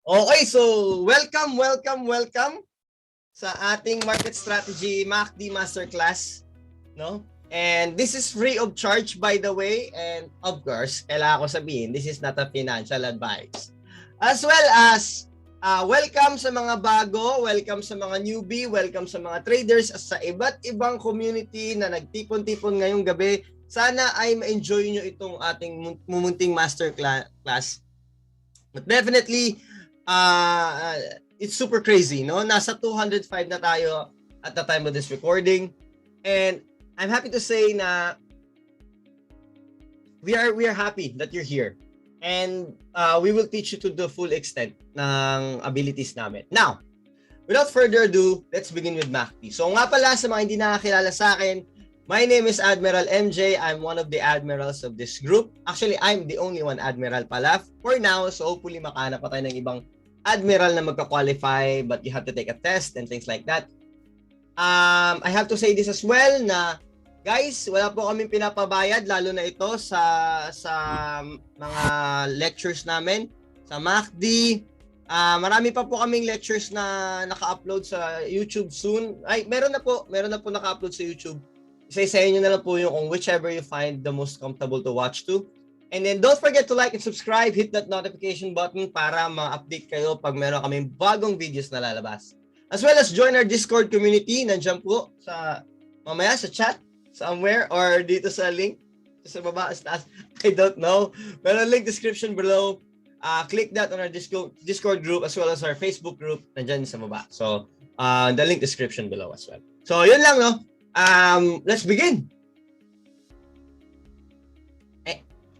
Okay, so welcome sa ating market strategy MACD Masterclass, no? And this is free of charge, by the way, and of course, kailangan ko sabihin, this is not a financial advice. As well as welcome sa mga bago, welcome sa mga newbie, welcome sa mga traders sa iba't ibang community na nagtipon-tipon ngayong gabi. Sana ay ma-enjoy nyo itong ating mumunting masterclass. But definitely, it's super crazy, no? Nasa 205 na tayo at the time of this recording. And I'm happy to say na we are happy that you're here. And we will teach you to the full extent ng abilities namin. Now, without further ado, let's begin with MACD. So nga pala sa mga hindi nakakilala sa akin, my name is Admiral MJ. I'm one of the admirals of this group. Actually, I'm the only one admiral pala for now. So hopefully makahanap pa tayo ng ibang admiral na magka-qualify, but you have to take a test and things like that. I have to say this as well na guys, wala po kaming pinapabayad lalo na ito sa mga lectures namin sa MACD. Marami pa po kaming lectures na naka-upload sa YouTube soon. Ay, meron na po naka-upload sa YouTube. Isa-isahin nyo na lang po yung kung whichever you find the most comfortable to watch to. And then don't forget to like and subscribe, hit that notification button para ma-update kayo pag meron kaming bagong videos na lalabas. As well as join our Discord community, nandiyan po sa mamaya sa chat somewhere or dito sa link sa baba, I don't know. Pero link description below. Click that on our Discord group as well as our Facebook group, nandiyan sa baba. So, the link description below as well. So, yun lang, no? Let's begin.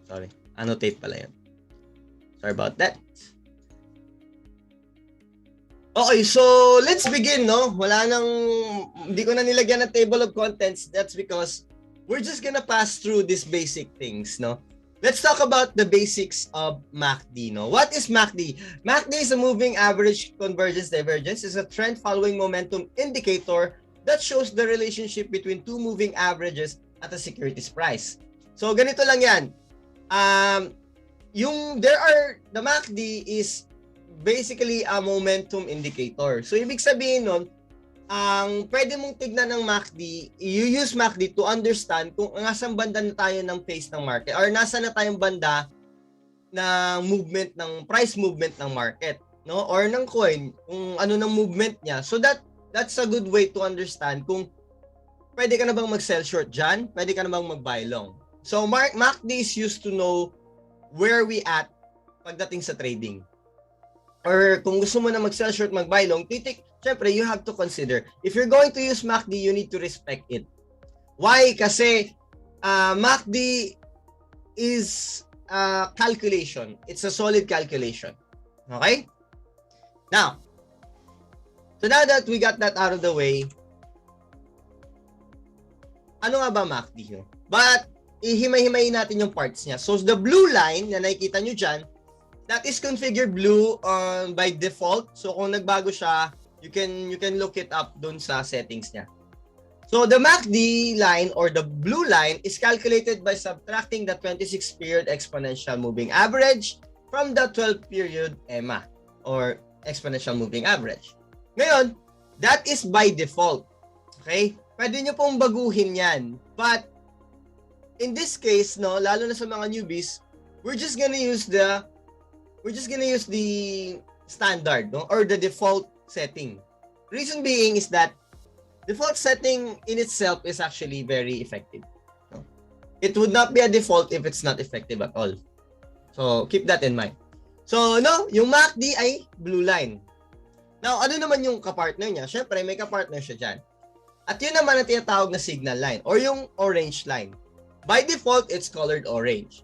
Sorry, annotate pala yun. Sorry about that. Okay, so let's begin, no? Hindi ko na nilagyan ng table of contents. That's because we're just gonna pass through these basic things, no? Let's talk about the basics of MACD, no? What is MACD? MACD is a moving average convergence divergence. It's a trend following momentum indicator that shows the relationship between two moving averages at a securities price. So ganito lang yan. The MACD is basically a momentum indicator. So ibig sabihin nun, pwede mong tignan ng MACD, you use MACD to understand kung nasang banda na tayo ng pace ng market or nasa na tayong banda ng movement ng price movement ng market, no? Or ng coin, kung ano ng movement niya. So that's a good way to understand kung pwede ka na bang mag-sell short dyan, pwede ka na bang mag-buy long. So MACD is used to know where we at pagdating sa trading. Or kung gusto mo na mag-sell short, mag-buy long, syempre you have to consider. If you're going to use MACD, you need to respect it. Why? Kasi MACD is calculation. It's a solid calculation. Okay? Now that we got that out of the way, ano nga ba MACD? No? But ihimay-himayin natin yung parts niya. So the blue line na nakikita nyo dyan, that is configured blue by default. So kung nagbago siya, you can look it up dun sa settings niya. So the MACD line or the blue line is calculated by subtracting the 26-period exponential moving average from the 12-period EMA or exponential moving average. Ngayon, that is by default. Okay? Pwede nyo pong baguhin yan. But in this case, no, lalo na sa mga newbies, we're just gonna use the standard, no, or the default setting. Reason being is that default setting in itself is actually very effective. No? It would not be a default if it's not effective at all. So keep that in mind. So no, yung MACD ay blue line. Now, ano naman yung kapartner niya? Syempre, may kapartner siya dyan. At yun naman ang tinatawag na signal line or yung orange line. By default, it's colored orange.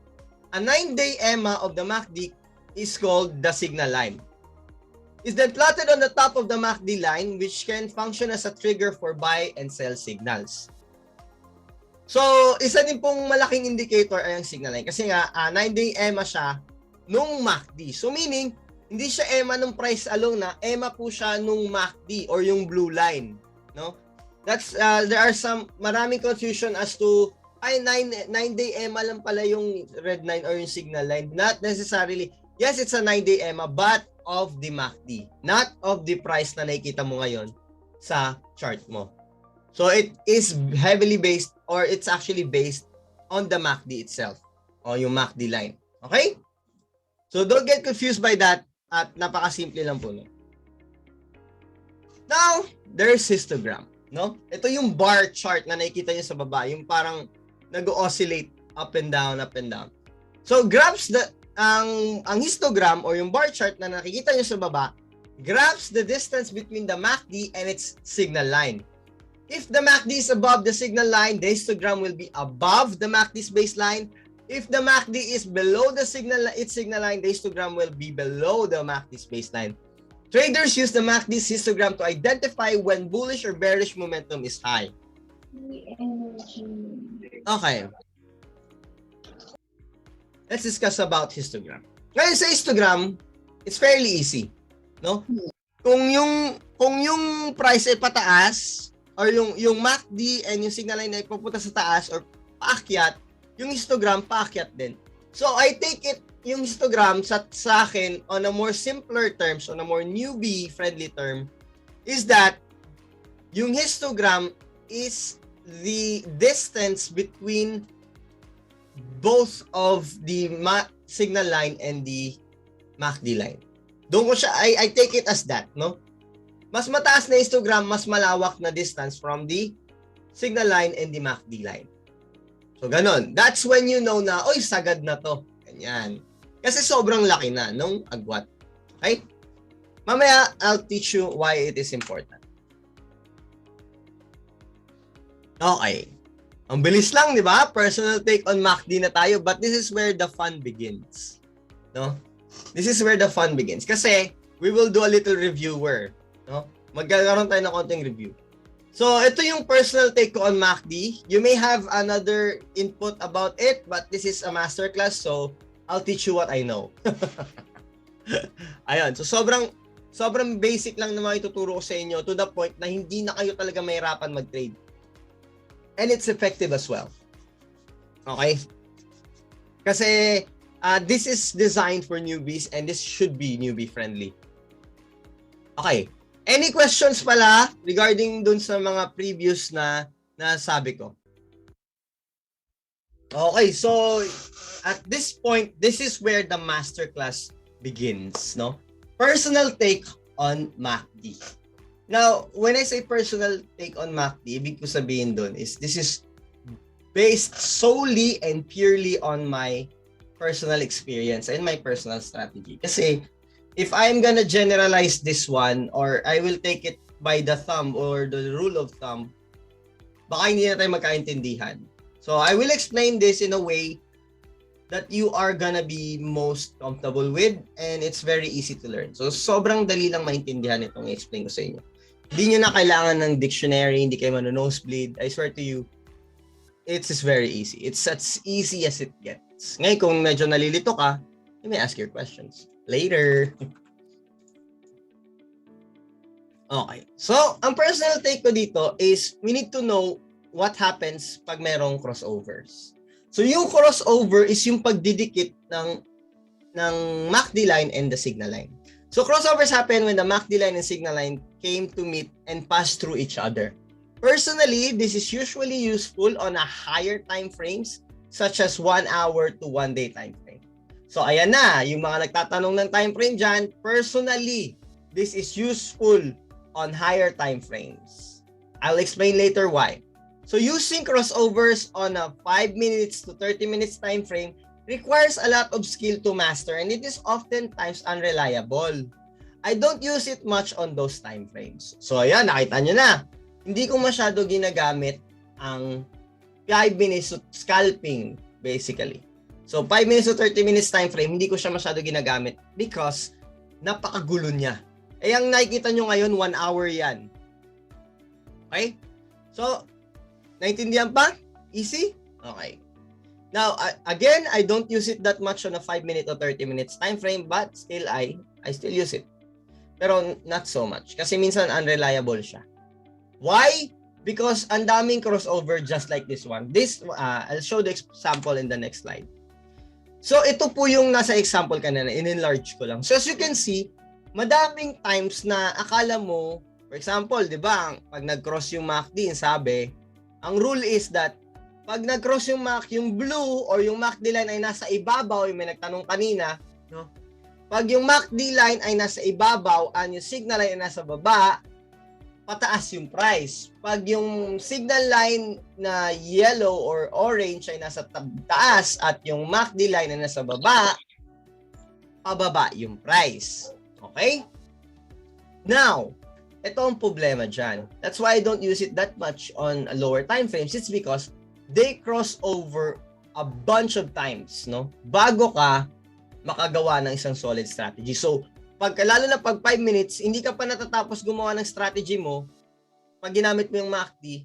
A 9-day EMA of the MACD is called the signal line. It's then plotted on the top of the MACD line, which can function as a trigger for buy and sell signals. So, isa din pong malaking indicator ay ang signal line. Kasi nga, 9-day EMA siya nung MACD. So, meaning, hindi siya EMA nung price alone na, EMA po siya nung MACD or yung blue line. No? There are maraming confusion as to ay 9-day EMA lang pala yung red line or yung signal line. Not necessarily. yes, it's a 9-day EMA, but of the MACD, not of the price na nakikita mo ngayon sa chart mo. So it is heavily based, or it's actually based on the MACD itself, o yung MACD line. Okay? So don't get confused by that, at napakasimple lang po. No? Now, there's histogram. No? Ito yung bar chart na nakikita nyo sa baba, yung parang nag-oscillate up and down, up and down. So graphs ang histogram or yung bar chart na nakikita nyo sa baba graphs the distance between the MACD and its signal line. If the MACD is above the signal line, the histogram will be above the MACD's baseline. If the MACD is below its signal line, the histogram will be below the MACD's baseline. Traders use the MACD's histogram to identify when bullish or bearish momentum is high. Okay. Let's discuss about histogram. Ngayon sa histogram, it's fairly easy, no? Kung yung price ay pataas, or yung MACD and yung signal line ay pupunta sa taas or paakyat, yung histogram paakyat din. So I take it yung histogram sa akin on a more simpler terms, on a more newbie friendly term, is that yung histogram is the distance between both of the signal line and the MACD line. Doon ko siya, I take it as that, no? Mas mataas na histogram, mas malawak na distance from the signal line and the MACD line. So, ganun. That's when you know na, oy, sagad na to. Ganyan. Kasi sobrang laki na nung agwat. Okay? Mamaya, I'll teach you why it is important. Okay. Ang bilis lang, di ba? Personal take on MACD na tayo, but this is where the fun begins. No? This is where the fun begins. Kasi, we will do a little reviewer. No? Magkakaroon tayo ng konting review. So, ito yung personal take ko on MACD. You may have another input about it, but this is a masterclass, so I'll teach you what I know. Ayun. So, sobrang basic lang na ituturo ko sa inyo to the point na hindi na kayo talaga mahirapan mag-trade. And it's effective as well. Okay? Kasi, this is designed for newbies and this should be newbie-friendly. Okay. Any questions pala regarding dun sa mga previous na sabi ko? Okay, so at this point, this is where the masterclass begins, no? Personal take on MACD. Now, when I say personal take on MACD, ibig ko sabihin dun is this is based solely and purely on my personal experience and my personal strategy. Kasi if I'm gonna generalize this one, or I will take it by the thumb or the rule of thumb, baka hindi na tayo magkaintindihan. So I will explain this in a way that you are gonna be most comfortable with, and it's very easy to learn. So sobrang dali lang maintindihan itong i-explain ko sa inyo. Hindi nyo na kailangan ng dictionary, hindi kayo mano-nosebleed. I swear to you, it's just very easy. It's as easy as it gets. Ngayon, kung medyo nalilito ka, you may ask your questions later. Okay. So, ang personal take ko dito is we need to know what happens pag merong crossovers. So, yung crossover is yung pagdidikit ng MACD line and the signal line. So, crossovers happen when the MACD line and signal line came to meet and pass through each other. Personally, this is usually useful on a higher time frames such as 1 hour to 1 day time frame. So, ayan na, yung mga nagtatanong ng time frame dyan, personally, this is useful on higher time frames. I'll explain later why. So, using crossovers on a 5 minutes to 30 minutes time frame requires a lot of skill to master, and it is oftentimes unreliable. I don't use it much on those time frames. So, ayan, nakita nyo na. Hindi ko masyado ginagamit ang 5 minutes scalping, basically. So, 5 minutes to 30 minutes time frame, hindi ko siya masyado ginagamit because napakagulo niya. Eh, ang nakikita nyo ngayon, 1 hour yan. Okay? So, naintindihan pa? Easy? Okay. Now, again, I don't use it that much on a 5 minute or 30 minutes time frame, but still, I still use it. Pero not so much. Kasi minsan unreliable siya. Why? Because ang daming crossover just like this one. This, I'll show the example in the next slide. So, ito po yung nasa example kanina, in-enlarge ko lang. So, as you can see, madaming times na akala mo, for example, di ba, pag nag-cross yung MACD, sabi, ang rule is that, pag nag-cross yung yung blue or yung MACD line ay nasa ibabaw, yung may nagtanong kanina, no? Pag yung MACD line ay nasa ibabaw, and yung signal line ay nasa baba, pataas yung price. Pag yung signal line na yellow or orange ay nasa taas at yung MACD line ay nasa baba, pababa yung price. Okay? Now, ito ang problema dyan. That's why I don't use it that much on lower time frames. It's because they cross over a bunch of times, no? Bago ka makagawa ng isang solid strategy. So, lalo na pag 5 minutes, hindi ka pa natatapos gumawa ng strategy mo, pag ginamit mo yung MACD,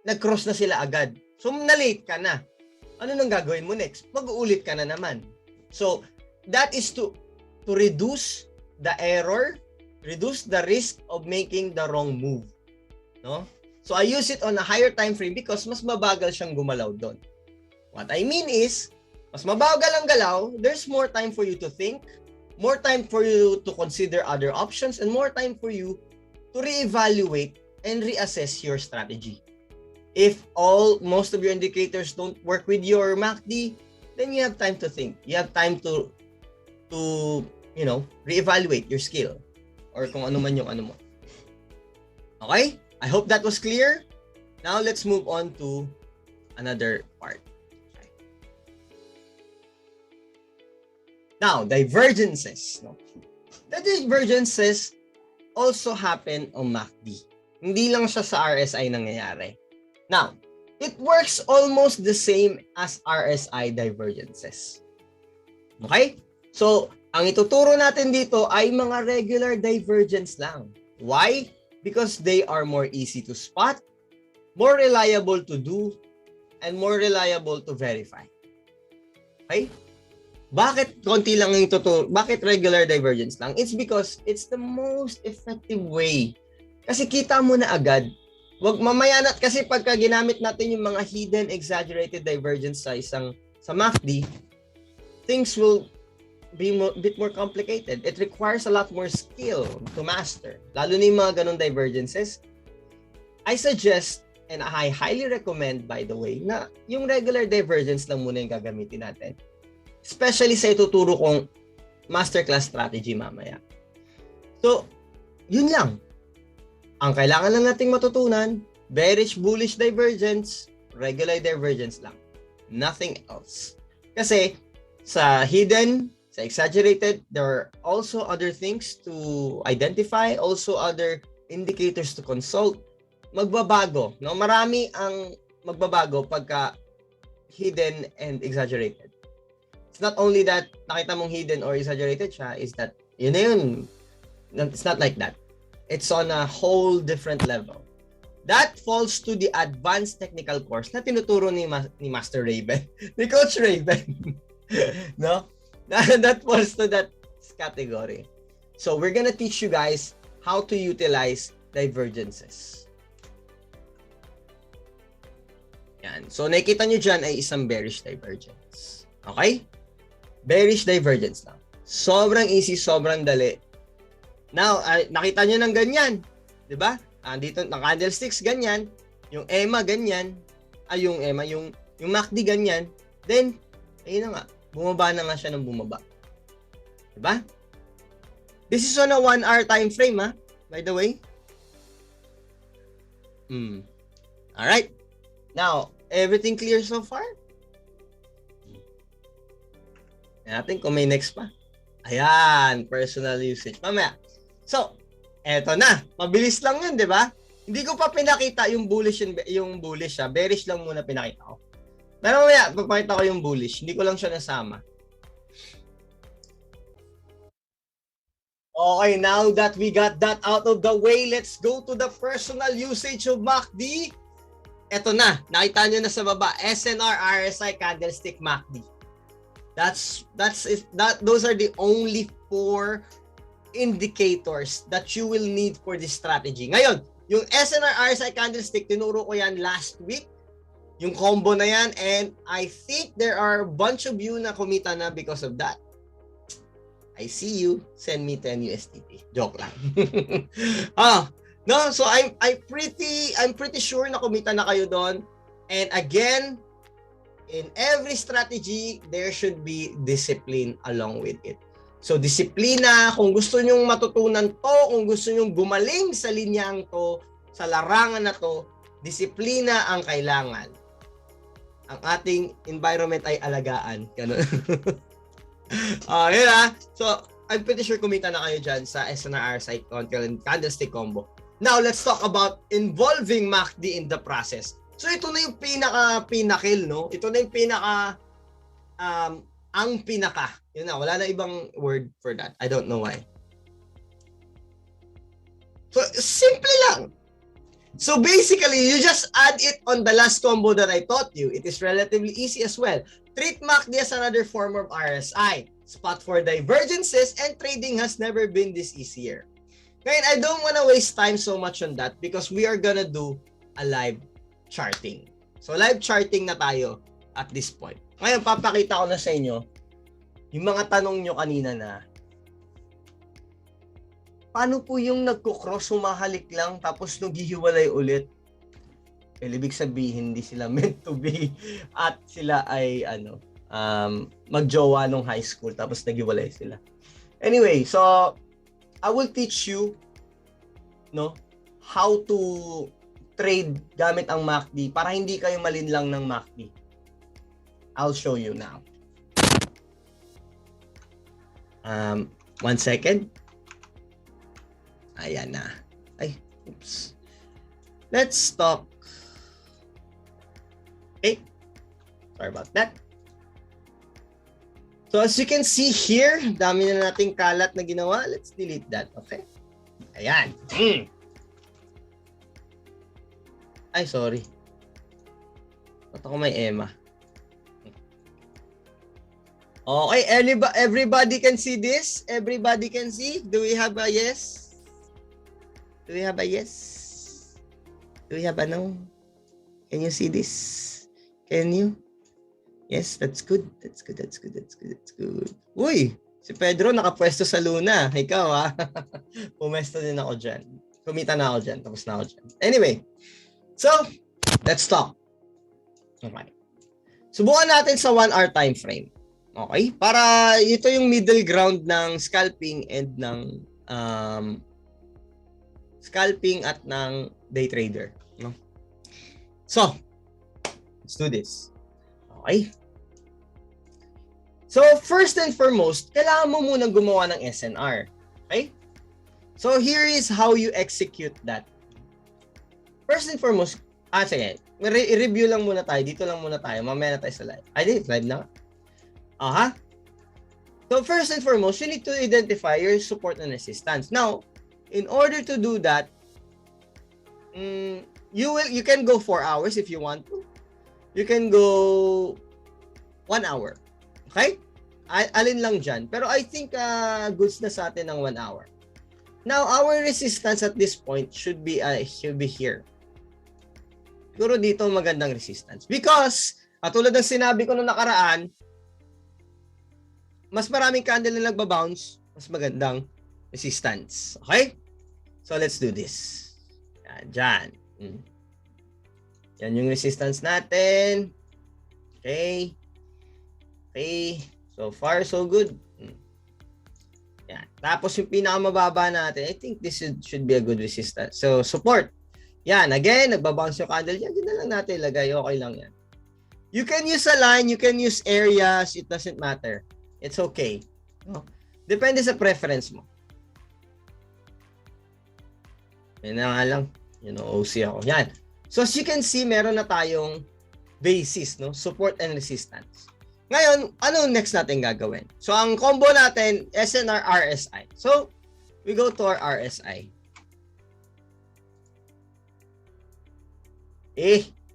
nag-cross na sila agad. So, na-late ka na. Ano nang gagawin mo next? Mag-uulit ka na naman. So, that is to reduce the error, reduce the risk of making the wrong move. No? So, I use it on a higher time frame because mas mabagal siyang gumalaw doon. What I mean is, mas mabagal ang galaw, there's more time for you to think, more time for you to consider other options, and more time for you to reevaluate and reassess your strategy. If most of your indicators don't work with your MACD, then you have time to think. You have time to reevaluate your skill or kung ano man yung ano mo. Okay? I hope that was clear. Now let's move on to another part. Now, divergences. No? The divergences also happen on MACD. Hindi lang siya sa RSI nangyayari. Now, it works almost the same as RSI divergences. Okay? So, ang ituturo natin dito ay mga regular divergence lang. Why? Because they are more easy to spot, more reliable to do, and more reliable to verify. Okay? Bakit konti lang yung totoo? Bakit regular divergence lang? It's because it's the most effective way. Kasi kita mo na agad. Wag mamaya na, kasi pagka ginamit natin yung mga hidden exaggerated divergence sa MACD, things will be a bit more complicated. It requires a lot more skill to master. Lalo na yung mga ganong divergences. I suggest, and I highly recommend, by the way, na yung regular divergence lang muna yung gagamitin natin. Especially sa ituturo kong masterclass strategy mamaya. So, yun lang. Ang kailangan lang nating matutunan, bearish, bullish divergence, regular divergence lang. Nothing else. Kasi sa hidden, sa exaggerated, there are also other things to identify, also other indicators to consult. Magbabago. No? Marami ang magbabago pagka hidden and exaggerated. It's not only that nakita mong hidden or exaggerated siya, is that yun na yun. It's not like that. It's on a whole different level. That falls to the advanced technical course na tinuturo ni Master Raven, ni Coach Raven. No? That falls to that category. So we're gonna teach you guys how to utilize divergences. Yan. So nakikita nyo dyan ay isang bearish divergence. Okay? Bearish divergence lang. Sobrang easy, sobrang dali. Now, nakita nyo ng ganyan. Diba? Dito, ng candlesticks, ganyan. Yung EMA, ganyan. Yung EMA, yung MACD, ganyan. Then, ayun na nga. Bumaba na nga siya ng bumaba. Diba? This is on a 1-hour time frame, ha? By the way. Alright. Now, everything clear so far? Natin kung may next pa. Ayan, personal usage. Mamaya. So, eto na. Mabilis lang yun, di ba? Hindi ko pa pinakita yung bullish, ha. Bearish lang muna pinakita ko. Pero mamaya, papakita ko yung bullish. Hindi ko lang siya nasama. Okay, now that we got that out of the way, let's go to the personal usage of MACD. Eto na. Nakita nyo na sa baba. SNR, RSI, candlestick, MACD. Those are the only 4 indicators that you will need for this strategy. Ngayon, yung SNR RSI candlestick, tinuro ko yan last week. yung combo na yan, and I think there are a bunch of you na kumita na because of that. I see you. Send me 10 USDT. Joke lang. No, so I'm pretty sure na kumita na kayo doon. And again, in every strategy, there should be discipline along with it. So disiplina, kung gusto nyong matutunan to, kung gusto nyong gumaling sa linyang to, sa larangan na to, disiplina ang kailangan. Ang ating environment ay alagaan. Ganun. Yun ha. So, I'm pretty sure kumita na kayo dyan sa SNR site control and candlestick combo. Now, let's talk about involving MACD in the process. So, ito na yung pinaka-pinakil, no? Ito na yung pinaka, ang pinaka. Yun na, wala na ibang word for that. I don't know why. So, simple lang. So basically, you just add it on the last combo that I taught you. It is relatively easy as well. Treat MACD as another form of RSI. Spot for divergences, and trading has never been this easier. Ngayon, I don't want to waste time so much on that because we are gonna do a live charting. So live charting na tayo at this point. Ngayon, papakita ko na sa inyo yung mga tanong nyo kanina na paano po yung nagko-cross, humahalik lang, tapos naghihiwalay ulit? Ibig sabihin, hindi sila meant to be at sila ay magjowa nung high school, tapos naghiwalay sila. Anyway, so I will teach you how to trade gamit ang MACD para hindi kayo malinlang ng MACD. I'll show you now. 1 second. Ayan na. Ay, oops. Let's talk. Okay. Sorry about that. So as you can see here, dami na nating kalat na ginawa. Let's delete that. Okay. Ayan. Ay, sorry. Ba't ako may Emma? Okay, everybody can see this? Everybody can see? Do we have a yes? Do we have a yes? Do we have a no? Can you see this? Can you? Yes, that's good. That's good. That's good. That's good. That's good. Uy, si Pedro nakapwesto sa Luna. Ikaw ha. Pumesto din ako dyan. Kumita na ako dyan. Tapos na ako dyan. Anyway. So, let's talk. Okay. Subukan natin sa 1 hour time frame. Okay? Para ito yung middle ground ng scalping and ng scalping at ng day trader, no? So, let's do this. Okay? So, first and foremost, kailangan mo munang gumawa ng SNR. Okay? So, here is how you execute that. First and foremost, sige, i-review lang muna tayo. Dito lang muna tayo. Mamaya na tayo sa live. Ay, live na. So, first and foremost, you need to identify your support and resistance. Now, in order to do that, you can go 4 hours if you want to. You can go 1 hour. Okay? Alin lang dyan. Pero I think goods na sa atin ng 1 hour. Now, our resistance at this point should be here. Siguro dito magandang resistance. Because, katulad ng sinabi ko nung nakaraan, mas maraming candle na nagbabounce, mas magandang resistance. Okay? So, let's do this. Yan, dyan. Yan yung resistance natin. Okay. Okay. So far, so good. Yan. Tapos yung pinakamababa natin, I think this should be a good resistance. So, support. Yan. Again, nagbabounce yung candle. Yan, din na lang natin ilagay. Okay lang yan. You can use a line. You can use areas. It doesn't matter. It's okay. No? Depende sa preference mo. Yan na nga lang. OC ako. Yan. So, as you can see, meron na tayong basis, no? Support and resistance. Ngayon, ano next natin gagawin? So, ang combo natin, SNR, RSI. So, we go to our RSI.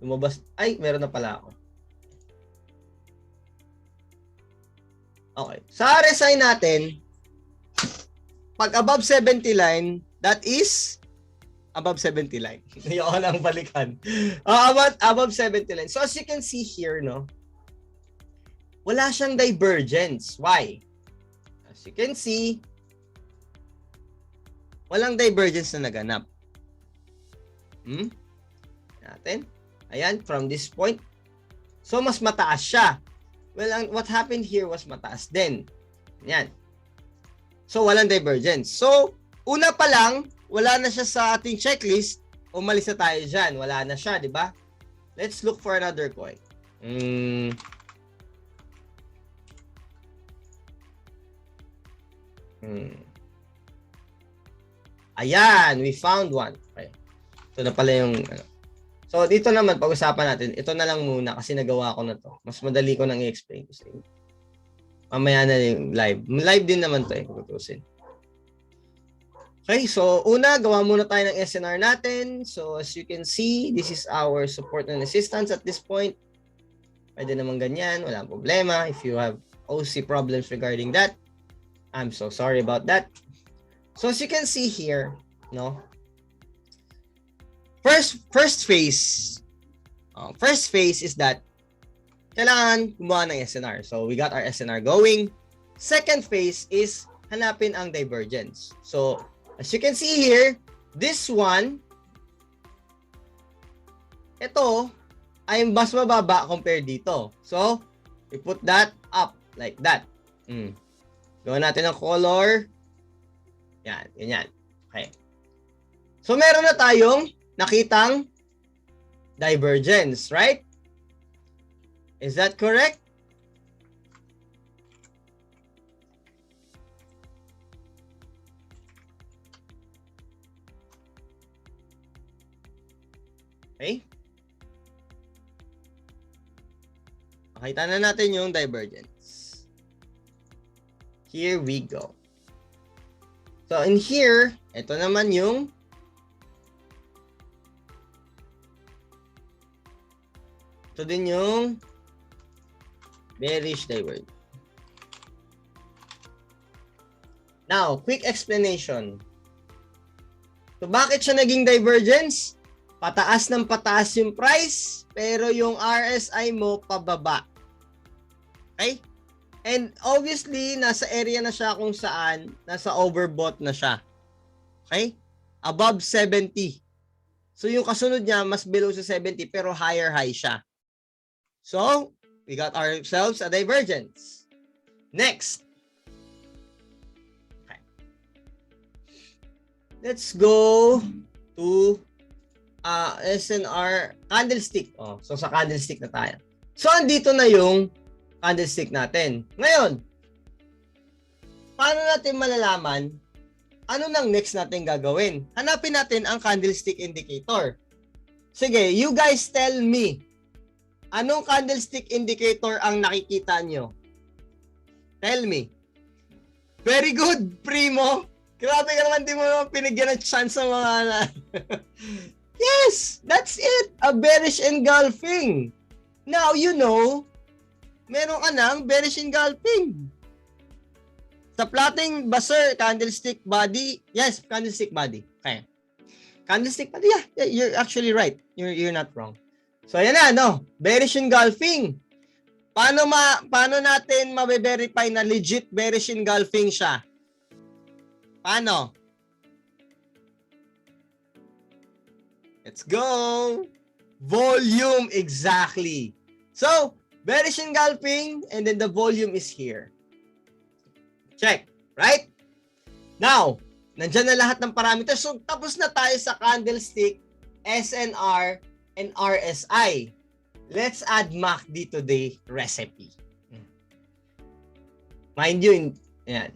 Lumabas. Ay, meron na pala ako. Okay. Sa RSI natin, pag above 70 line, that is above 70 line. Ayoko nang balikan. Above 70 line. So as you can see here, no, wala siyang divergence. Why? As you can see, walang divergence na naganap. Natin. Ayan, from this point. So, mas mataas siya. Well, what happened here was mataas din. Yan. So, walang divergence. So, una pa lang, wala na siya sa ating checklist. Umalis na tayo dyan. Wala na siya, di ba? Let's look for another coin. Ayan, we found one. Okay. Ito na pala yung... So, dito naman, pag-usapan natin. Ito na lang muna kasi nagawa ko na to. Mas madali ko nang i-explain ko sa inyo. Mamaya na yung live. Live din naman to eh. Okay, so una, gawa muna tayo ng SNR natin. So, as you can see, this is our support and resistance at this point. Pwede naman ganyan. Walang problema. If you have OC problems regarding that, I'm so sorry about that. So, as you can see here, no? First phase is that kailangan gumawa ng SNR. So, we got our SNR going. Second phase is hanapin ang divergence. So, as you can see here, this one, ito ay mas mababa compared dito. So, we put that up like that. Gawin natin ang color. Yan, ganyan. Okay. So, meron na tayong nakitang divergence, right? Is that correct? Okay. Makita na natin yung divergence. Here we go. So, in here, ito naman yung ito din yung bearish divergence. Now, quick explanation. So, bakit siya naging divergence? Pataas ng pataas yung price, pero yung RSI mo pababa. Okay? And obviously, nasa area na siya kung saan, nasa overbought na siya. Okay? Above 70. So, yung kasunod niya, mas below sa 70, pero higher high siya. So, we got ourselves a divergence. Next. Okay. Let's go to SNR candlestick. So, sa candlestick na tayo. So, andito na yung candlestick natin. Ngayon, paano natin malalaman ano nang next natin gagawin? Hanapin natin ang candlestick indicator. Sige, you guys tell me. Anong candlestick indicator ang nakikita nyo? Tell me. Very good, Primo. Grabe ka naman, di mo naman pinigyan ng chance sa mga... Yes, that's it. A bearish engulfing. Now, you know, meron ka ng bearish engulfing. Sa plotting buzzer, candlestick body. Yes, candlestick body. Okay. Candlestick body, yeah, you're actually right. You're not wrong. So, ayan na, no? Bearish engulfing. Paano natin mabe-verify na legit bearish engulfing siya? Paano? Let's go! Volume, exactly. So, bearish engulfing, and then the volume is here. Check, right? Now, nandyan na lahat ng parameters. So, tapos na tayo sa candlestick, SNR, and RSI. Let's add MACD to the recipe. Mind you, yan.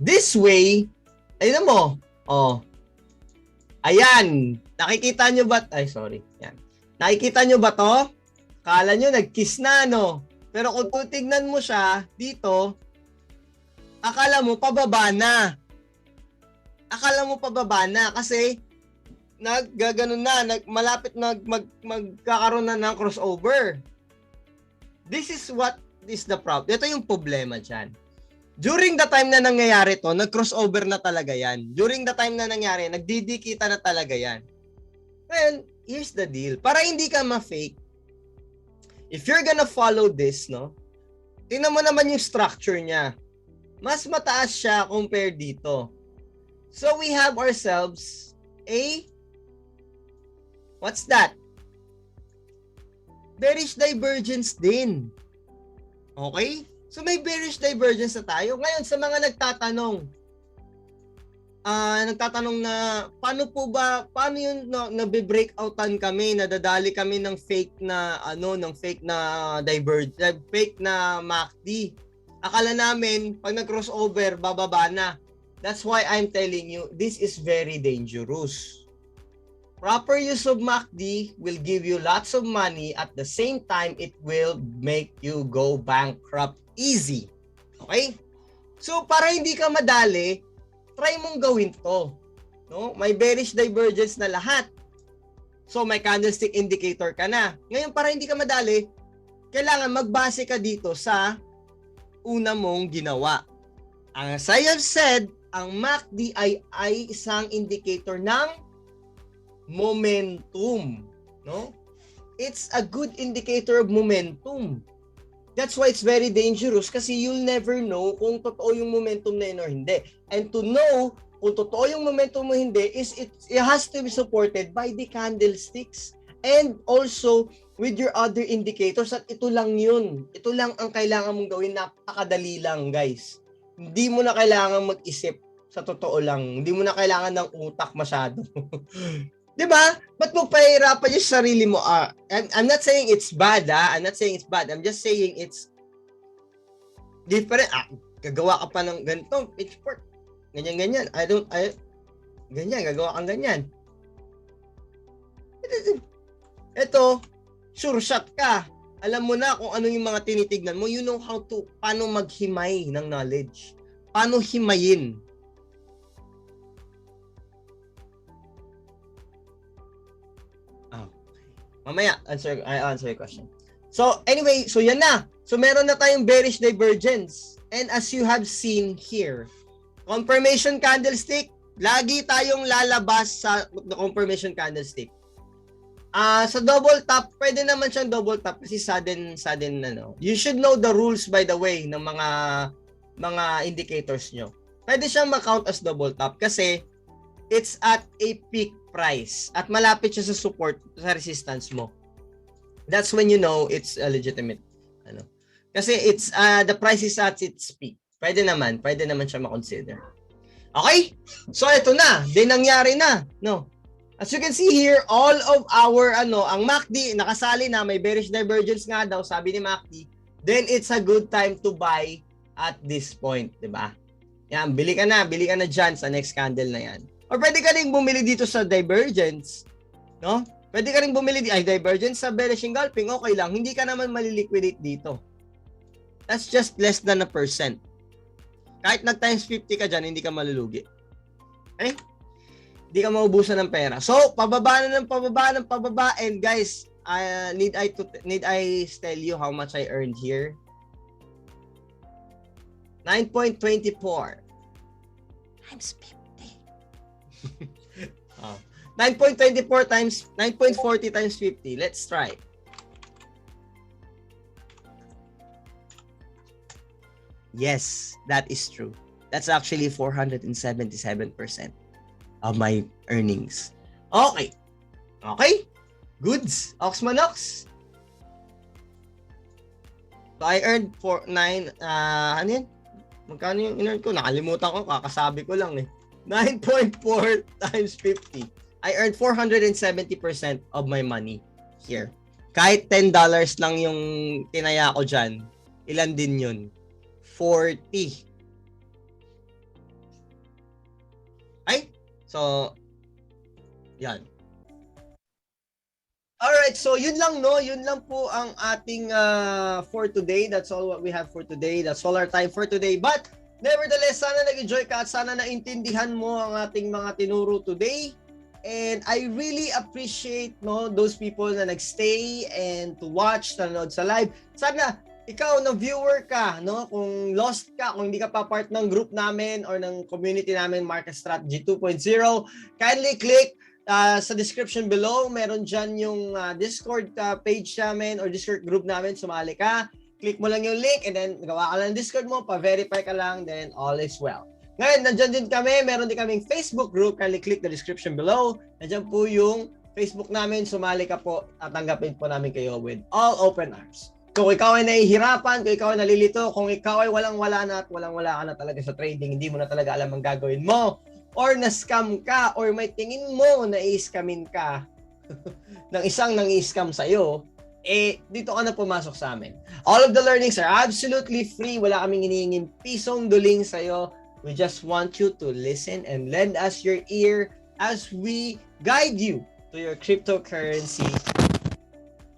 This way, ayun mo. Ayan. Nakikita nyo ba? Ay, sorry. Yan. Nakikita nyo ba to? Kala nyo nag-kiss na, no? Pero kung tutignan mo siya dito, akala mo pababa na. Akala mo pababa na kasi naggaganon na, malapit magkakaroon na ng crossover. This is what is the problem. Ito yung problema dyan. During the time na nangyayari to, nag-crossover na talaga yan. During the time na nangyari, nagdidikita na talaga yan. Well, here's the deal. Para hindi ka ma-fake, if you're gonna follow this, no, tingnan mo naman yung structure niya. Mas mataas siya compared dito. So we have ourselves a, what's that? Bearish divergence din. Okay? So may bearish divergence na tayo. Ngayon sa mga nagtatanong na paano yun nabe-breakoutan kami, nadadali kami ng fake na fake na MACD. Akala namin pag nag-crossover bababa na. That's why I'm telling you this is very dangerous. Proper use of MACD will give you lots of money, at the same time it will make you go bankrupt easy. Okay? So para hindi ka madali, try mong gawin to. No? May bearish divergence na lahat. So may candlestick indicator ka na. Ngayon para hindi ka madali, kailangan magbase ka dito sa una mong ginawa. As I have said, ang MACD ay isang indicator ng momentum. No? It's a good indicator of momentum. That's why it's very dangerous kasi you'll never know kung totoo yung momentum na yun or hindi. And to know kung totoo yung momentum mo hindi is it has to be supported by the candlesticks and also with your other indicators, at ito lang yun. Ito lang ang kailangan mong gawin. Napakadali lang, guys. Hindi mo na kailangan mag-isip, sa totoo lang. Hindi mo na kailangan ng utak masyado. Diba? Ba't mo pahirapan yung sarili mo? I'm not saying it's bad, I'm not saying it's bad. I'm just saying it's different. Gagawa ka pa ng ganito, pitchfork. Ganyan. Ganyan, gagawa kang ganyan. Ito, sure shot ka. Alam mo na kung ano yung mga tinitignan mo. You know paano maghimay ng knowledge. Paano himayin. Mamaya, I'll answer your question. So, anyway, so yan na. So, meron na tayong bearish divergence. And as you have seen here, confirmation candlestick, lagi tayong lalabas sa confirmation candlestick. Sa double top, pwede naman siyang double top kasi sudden You should know the rules, by the way, ng mga indicators nyo. Pwede siyang ma-count as double top kasi it's at a peak price at malapit siya sa support, sa resistance mo. That's when you know it's a legitimate kasi it's the price is at its peak. Pwede naman siya ma-consider. Okay? So ito na, nangyari na, no. As you can see here, all of our ang MACD nakasali na, may bearish divergence nga daw sabi ni MACD, then it's a good time to buy at this point, 'di ba? Yan, bili ka na diyan sa next candle na yan. Or pwede ka ring bumili dito sa divergence, no? Pwede ka ring bumili divergence sa bearish engulfing, okay lang. Hindi ka naman maliliquidate dito. That's just less than 1%. Kahit nag-times 50 ka dyan, hindi ka malulugi. Okay? Hindi ka maubusan ng pera. So, pababa na. And guys, need I tell you how much I earned here? 9.24 times 50. 9.24 times 9.40 times 50. Let's try. Yes, that is true. That's actually 477% of my earnings. Okay. Goods. Oxmanox. So I earned 9 ano yan? Magkano yung in-earn ko? Nakalimutan ko, kakasabi ko lang 9.4 times 50. I earned 470% of my money here. Kahit $10 lang yung tinaya ko dyan, ilan din yun? 40. Ay? So, yan. Alright, so yun lang no. Yun lang po ang ating for today. That's all what we have for today. That's all our time for today. But, nevertheless, sana nag-enjoy ka at sana naintindihan mo ang ating mga tinuro today. And I really appreciate those people na nagstay and to watch, nanonood sa live. Sana ikaw na viewer ka, no? Kung lost ka, kung hindi ka pa part ng group namin or ng community namin, Market Strategy 2.0, kindly click sa description below. Meron dyan yung Discord page namin or Discord group namin. Sumali ka. Click mo lang yung link and then gawa ka lang ng Discord mo, pa-verify ka lang, then all is well. Ngayon, nandyan din kami. Meron din kaming Facebook group. Kindly click the description below. Nandyan po yung Facebook namin. Sumali ka po at tanggapin po namin kayo with all open arms. Kung ikaw ay nahihirapan, kung ikaw ay nalilito, kung ikaw ay walang-wala na at walang-wala ka na talaga sa trading, hindi mo na talaga alam ang gagawin mo, or na-scam ka, or may tingin mo na i-scamin ka ng isang nang-i-scam sa'yo, dito ka na pumasok sa amin. All of the learnings are absolutely free. Wala kaming hinihingin pisong duling sa'yo. We just want you to listen and lend us your ear as we guide you to your cryptocurrency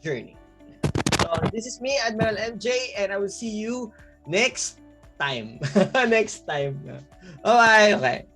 journey. So, this is me, Admiral MJ, and I will see you next time. Next time. Bye-bye. Okay.